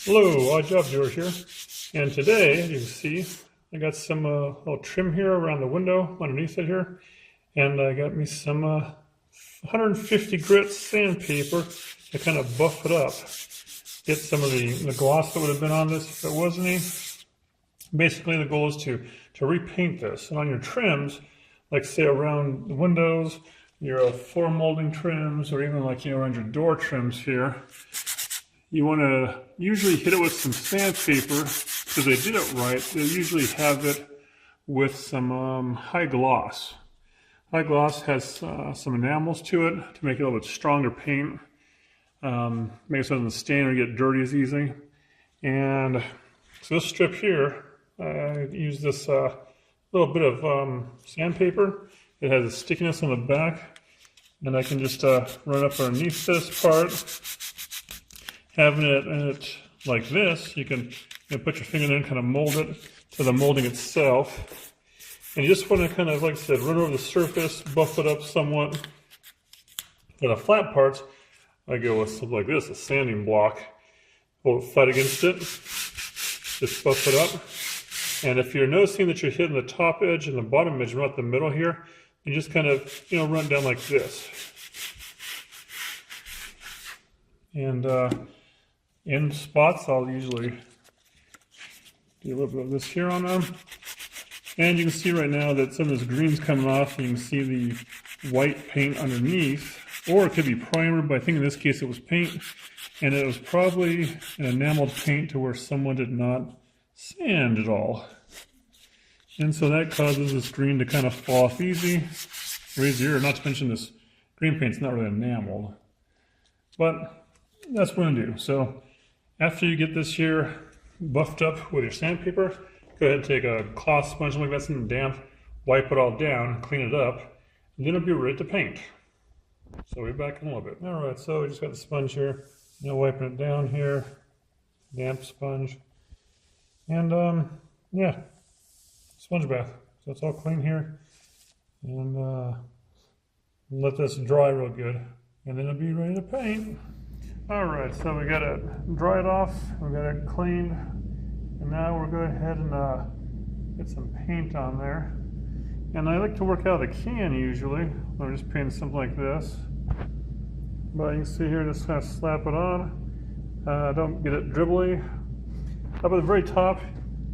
Hello, Odd Job Doer here, and today, as you can see, I got some little trim here around the window underneath it here, and I got me some 150 grit sandpaper to kind of buff it up, get some of the gloss that would have been on this if it was any. Basically, the goal is to repaint this, and on your trims, like say around the windows, your floor molding trims, or even like around your door trims here. You want to usually hit it with some sandpaper, because they did it right. They usually have it with some high gloss. High gloss has some enamels to it to make it a little bit stronger paint. Make it so it doesn't stain or get dirty as easy. And so this strip here, I use this little bit of sandpaper. It has a stickiness on the back, and I can just run up underneath this part. Having it like this, you can put your finger in and kind of mold it to the molding itself. And you just want to kind of, like I said, run over the surface, buff it up somewhat. For the flat parts, I go with something like this, a sanding block. Hold it flat against it, just buff it up. And if you're noticing that you're hitting the top edge and the bottom edge, not the middle here, you just kind of, run down like this. And in spots, I'll usually do a little bit of this here on them. And you can see right now that some of this green's coming off, and you can see the white paint underneath. Or it could be primer, but I think in this case it was paint. And it was probably an enameled paint to where someone did not sand at all. And so that causes this green to kind of fall off easier, not to mention this green paint's not really enameled. But that's what I'm going to do. So after you get this here buffed up with your sandpaper, go ahead and take a cloth sponge like that's in damp, wipe it all down, clean it up, and then it'll be ready to paint. So we'll be back in a little bit. All right, so we just got the sponge here, wiping it down here, damp sponge, and yeah, sponge bath. So it's all clean here, and let this dry real good, and then it'll be ready to paint. Alright, so we got it dried off, we got it cleaned, and now we're going ahead and get some paint on there. And I like to work out of the can usually. I'm just painting something like this. But you can see here, just kind of slap it on. Don't get it dribbly. Up at the very top,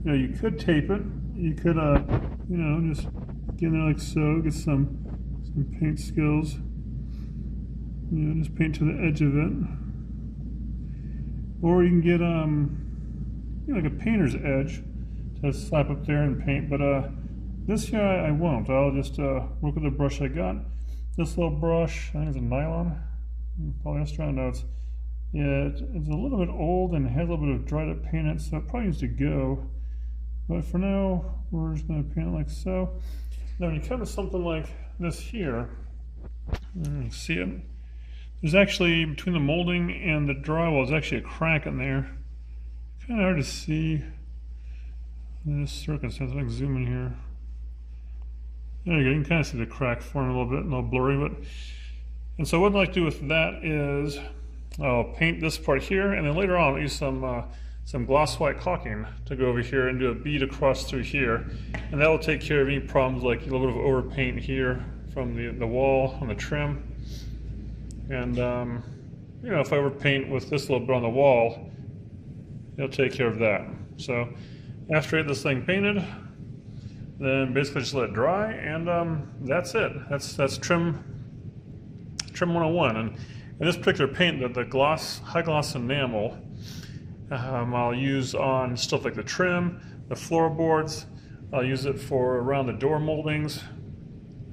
you could tape it. You could, just get in there like so, get some paint skills. Just paint to the edge of it. Or you can get like a painter's edge to slap up there and paint. But this here I won't. I'll just work with the brush I got. This little brush, I think it's a nylon, polyester. I don't know. It's a little bit old and has a little bit of dried up paint in it, so it probably needs to go. But for now, we're just going to paint it like so. Now when you come to something like this here, you can see it. There's actually, between the molding and the drywall, there's actually a crack in there. Kind of hard to see in this circumstance. I'm going to zoom in here. There you go, you can kind of see the crack forming a little bit, a little blurry. And so what I'd like to do with that is, I'll paint this part here, and then later on I'll use some gloss white caulking to go over here and do a bead across through here. And that will take care of any problems like a little bit of overpaint here from the wall on the trim. And if I overpaint with this little bit on the wall, it'll take care of that. So after I get this thing painted, then basically just let it dry, and that's it. That's trim 101. And in this particular paint, the high gloss enamel, I'll use on stuff like the trim, the floorboards. I'll use it for around the door moldings,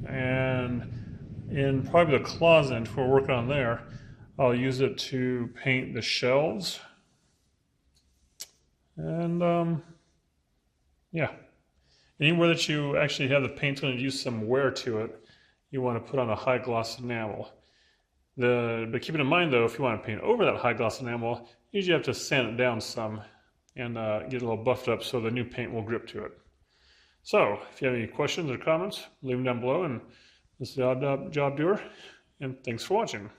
and in probably the closet, if we're working on there, I'll use it to paint the shelves. And yeah, anywhere that you actually have the paint's going to use some wear to it, you want to put on a high gloss enamel. But keep it in mind though, if you want to paint over that high gloss enamel, you usually have to sand it down some and get it a little buffed up so the new paint will grip to it. So if you have any questions or comments, leave them down below. And this is the Odd Job Doer, and thanks for watching.